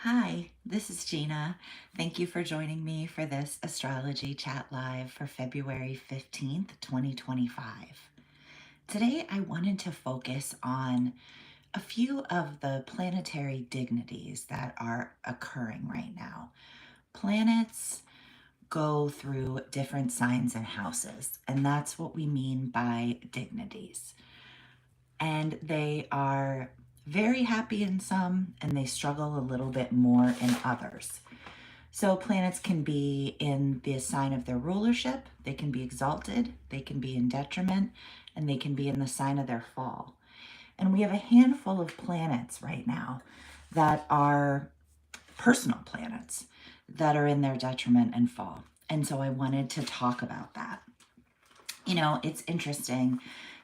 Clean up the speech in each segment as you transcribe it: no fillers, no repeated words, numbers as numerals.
Hi, this is Gina. Thank you for joining me for this Astrology Chat Live for February 15th, 2025. Today, I wanted to focus on a few of the planetary dignities that are occurring right now. Planets go through different signs and houses, and that's what we mean by dignities. And they are very happy in some, and they struggle a little bit more in others. So planets can be in the sign of their rulership, they can be exalted, they can be in detriment, and they can be in the sign of their fall. And we have a handful of planets right now that are personal planets that are in their detriment and fall. And so I wanted to talk about that. You know, it's interesting.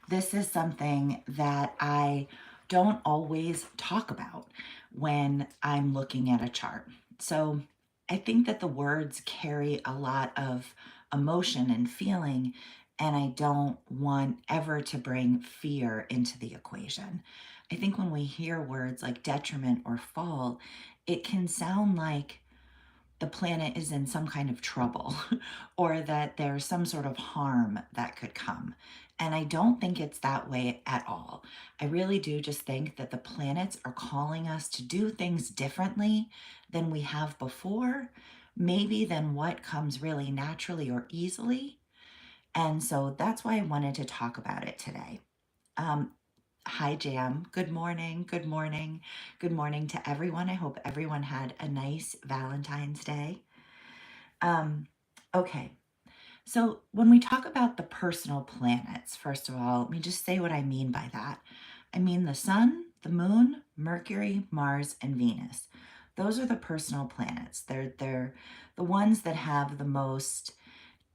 This is something that I don't always talk about when I'm looking at a chart. So I think that the words carry a lot of emotion and feeling, and I don't want ever to bring fear into the equation. I think when we hear words like detriment or fall, it can sound like the planet is in some kind of trouble or that there's some sort of harm that could come. And I don't think it's that way at all. I really do just think that the planets are calling us to do things differently than we have before, maybe than what comes really naturally or easily. And so that's why I wanted to talk about it today. Um, Hi, Jam. Good morning. Good morning. Good morning to everyone. I hope everyone had a nice Valentine's Day. Um, okay, so when we talk about the personal planets, first of all, let me just say what I mean by that. I mean the Sun, the Moon, Mercury, Mars, and Venus. Those are the personal planets. They're the ones that have the most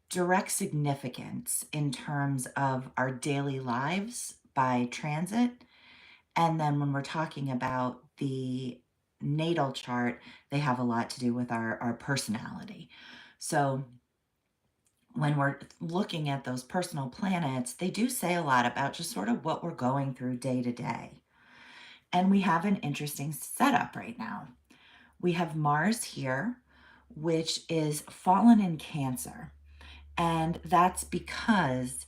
direct significance in terms of our daily lives by transit. And then when we're talking about the natal chart, they have a lot to do with our personality. So when we're looking at those personal planets, they do say a lot about just sort of what we're going through day to day. And we have an interesting setup right now. We have Mars here, which is fallen in Cancer. And that's because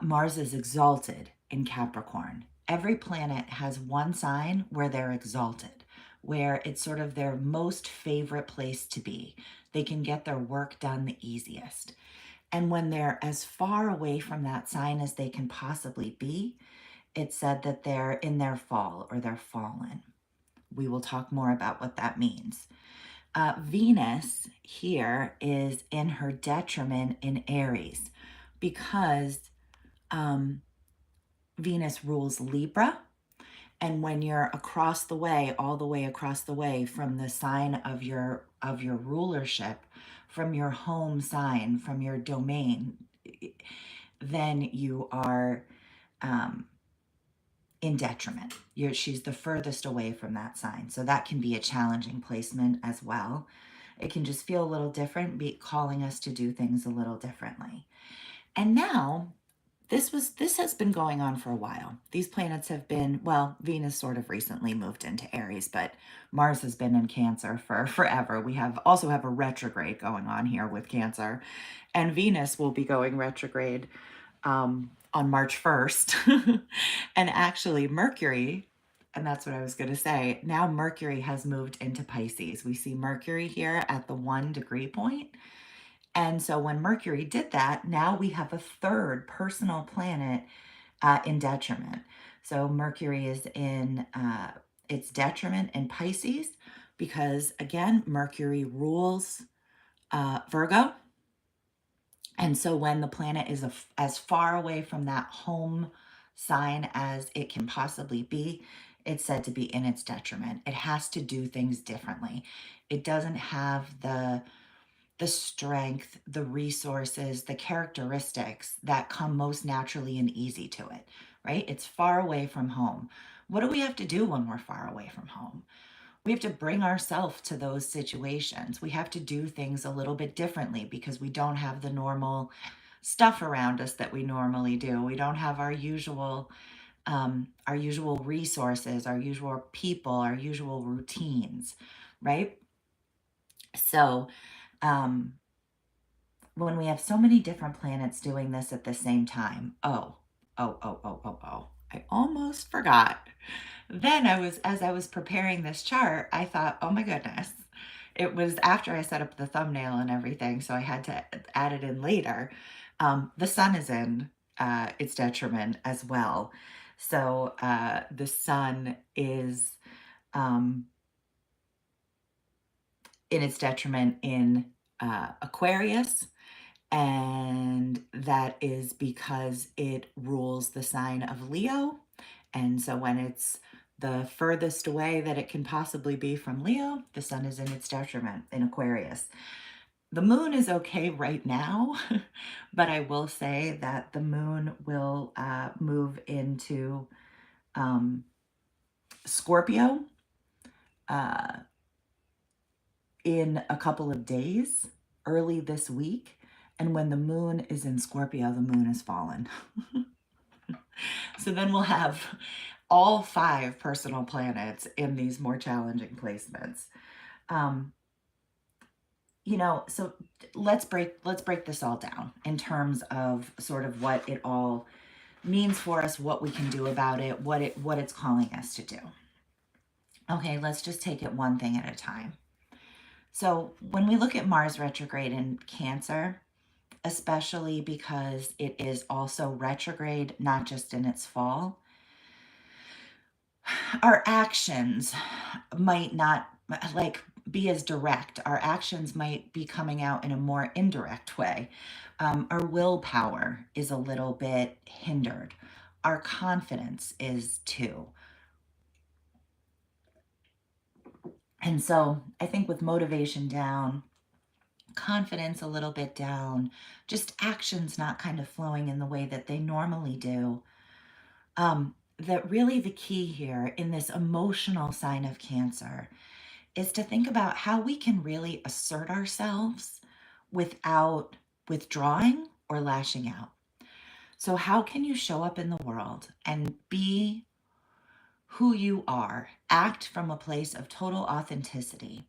Mars is exalted in Capricorn. Every planet has one sign where they're exalted, where it's sort of their most favorite place to be. They can get their work done the easiest. And when they're as far away from that sign as they can possibly be, it's said that they're in their fall or they're fallen. We will talk more about what that means. Venus here is in her detriment in Aries because Venus rules Libra. And when you're across the way, all the way across the way from the sign of your rulership, from your home sign, from your domain, then you are in detriment. She's the furthest away from that sign. So that can be a challenging placement as well. It can just feel a little different, be calling us to do things a little differently. And now this has been going on for a while. These planets have been, well, Venus sort of recently moved into Aries, but Mars has been in Cancer for forever. We also have a retrograde going on here with Cancer, and Venus will be going retrograde on March 1st. And actually Mercury, and that's what I was going to say, now Mercury has moved into Pisces. We see Mercury here at the 1 degree point. And so when Mercury did that, now we have a third personal planet in detriment. So Mercury is in its detriment in Pisces because, again, Mercury rules Virgo. And so when the planet is as far away from that home sign as it can possibly be, it's said to be in its detriment. It has to do things differently. It doesn't have the strength, the resources, the characteristics that come most naturally and easy to it, right? It's far away from home. What do we have to do when we're far away from home? We have to bring ourselves to those situations. We have to do things a little bit differently because we don't have the normal stuff around us that we normally do. We don't have our usual our usual resources, our usual people, our usual routines, right? So, um, when we have so many different planets doing this at the same time, I almost forgot. Then as I was preparing this chart, I thought, oh my goodness. It was after I set up the thumbnail and everything, so I had to add it in later. The sun is in its detriment as well. So the sun is um, in its detriment in Aquarius, and that is because it rules the sign of Leo. And so when it's the furthest away that it can possibly be from Leo, the sun is in its detriment in Aquarius. The moon is okay right now, but I will say that the moon will move into Scorpio uh, in a couple of days, early this week. And when the moon is in Scorpio, the moon is fallen. So then we'll have all 5 personal planets in these more challenging placements. So let's break this all down in terms of sort of what it all means for us, what we can do about it, what it's calling us to do. Okay, let's just take it one thing at a time. So when we look at Mars retrograde in Cancer, especially because it is also retrograde, not just in its fall, our actions might not be as direct. Our actions might be coming out in a more indirect way. Our willpower is a little bit hindered. Our confidence is too. And so I think with motivation down, confidence a little bit down, just actions not kind of flowing in the way that they normally do, that really the key here in this emotional sign of Cancer is to think about how we can really assert ourselves without withdrawing or lashing out. So, how can you show up in the world and be who you are, act from a place of total authenticity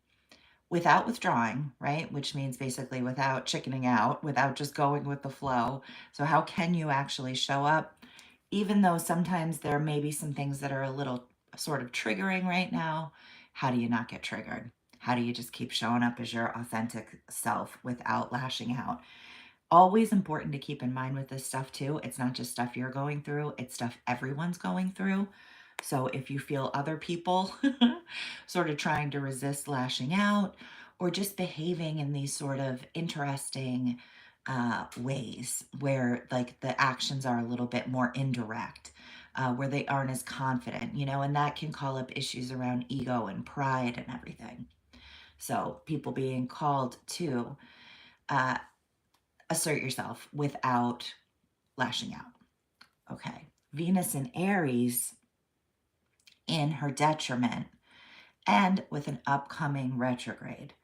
without withdrawing, right? Which means basically without chickening out, without just going with the flow. So, how can you actually show up, even though sometimes there may be some things that are a little sort of triggering right now? How do you not get triggered? How do you just keep showing up as your authentic self without lashing out? Always important to keep in mind with this stuff too. It's not just stuff you're going through, it's stuff everyone's going through. So if you feel other people sort of trying to resist lashing out or just behaving in these sort of interesting ways where like the actions are a little bit more indirect, where they aren't as confident, and that can call up issues around ego and pride and everything. So people being called to uh, assert yourself without lashing out. Okay. Venus in Aries in her detriment and with an upcoming retrograde.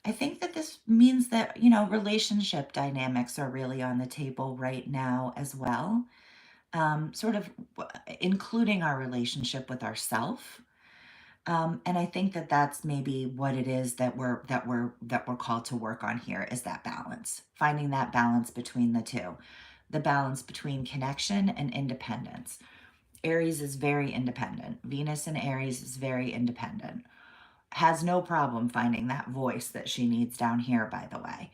I think that this means that, relationship dynamics are really on the table right now as well. Sort of including our relationship with ourself. And I think that that's maybe what it is that we're called to work on here is that balance, finding that balance between the two, the balance between connection and independence. Aries is very independent. Venus in Aries is very independent. Has no problem finding that voice that she needs down here, by the way.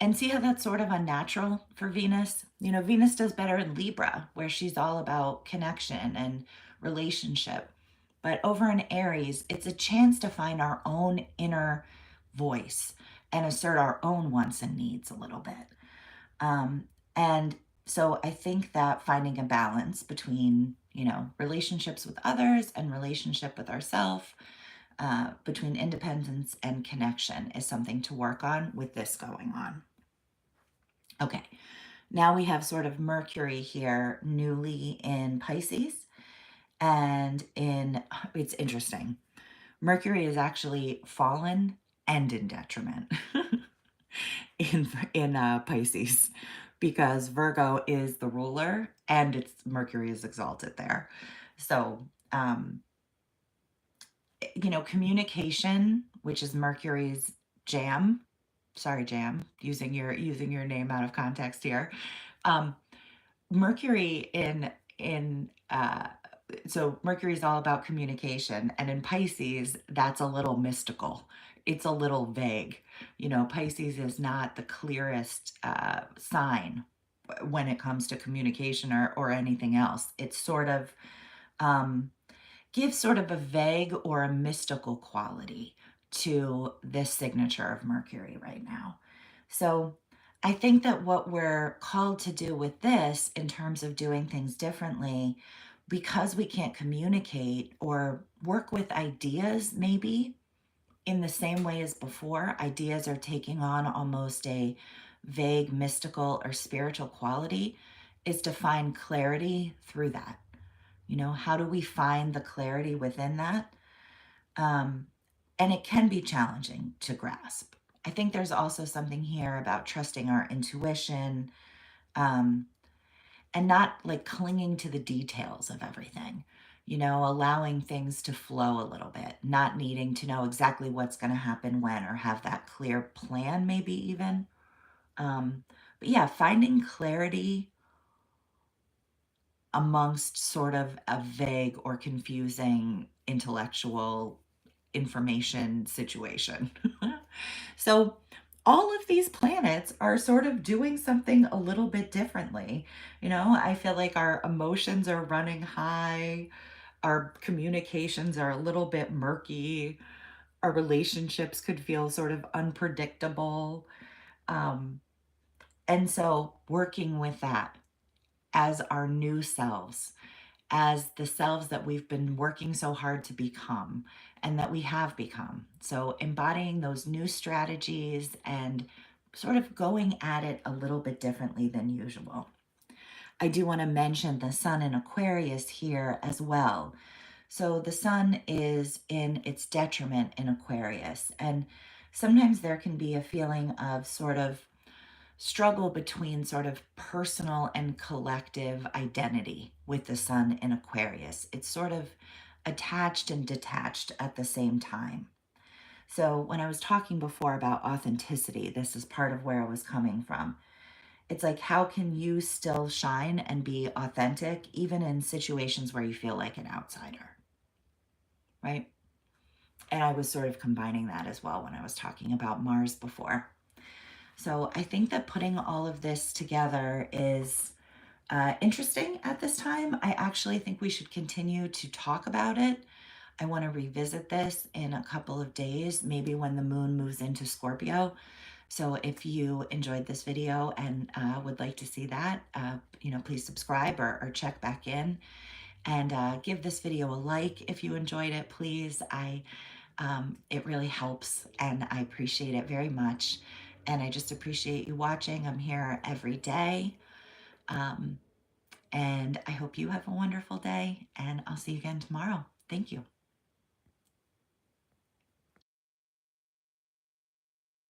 And see how that's sort of unnatural for Venus? Venus does better in Libra, where she's all about connection and relationship. But over in Aries, it's a chance to find our own inner voice and assert our own wants and needs a little bit. And so I think that finding a balance between, relationships with others and relationship with ourselves, between independence and connection is something to work on with this going on. Okay, now we have sort of Mercury here newly in Pisces. And it's interesting. Mercury is actually fallen and in detriment in Pisces. because Virgo is the ruler and it's Mercury is exalted there. So, communication, which is Mercury's jam. Sorry, jam, using your name out of context here. Um, Mercury so Mercury is all about communication, and in Pisces, that's a little mystical. It's a little vague. Pisces is not the clearest sign when it comes to communication or anything else. It's sort of um, gives sort of a vague or a mystical quality to this signature of Mercury right now. So I think that what we're called to do with this in terms of doing things differently, because we can't communicate or work with ideas maybe in the same way as before, ideas are taking on almost a vague, mystical, or spiritual quality, is to find clarity through that. How do we find the clarity within that? Um, and it can be challenging to grasp. I think there's also something here about trusting our intuition, um, and not like clinging to the details of everything, allowing things to flow a little bit, not needing to know exactly what's going to happen when or have that clear plan, maybe even. Um, but yeah, finding clarity amongst sort of a vague or confusing intellectual information situation. So, all of these planets are sort of doing something a little bit differently. I feel like our emotions are running high, our communications are a little bit murky, our relationships could feel sort of unpredictable. Um, and so, working with that as our new selves, as the selves that we've been working so hard to become and that we have become. So, embodying those new strategies and sort of going at it a little bit differently than usual. I do want to mention the sun in Aquarius here as well. So, the sun is in its detriment in Aquarius, and sometimes there can be a feeling of sort of struggle between sort of personal and collective identity with the sun in Aquarius. It's sort of attached and detached at the same time. So, when I was talking before about authenticity, this is part of where I was coming from. It's like, how can you still shine and be authentic even in situations where you feel like an outsider, right? And I was sort of combining that as well when I was talking about Mars before. So, I think that putting all of this together is interesting at this time. I actually think we should continue to talk about it. I want to revisit this in a couple of days, maybe when the moon moves into Scorpio. So if you enjoyed this video and would like to see that, please subscribe or check back in and give this video a like if you enjoyed it, please. It really helps and I appreciate it very much. And I just appreciate you watching. I'm here every day. Um, and I hope you have a wonderful day, and I'll see you again tomorrow. Thank you.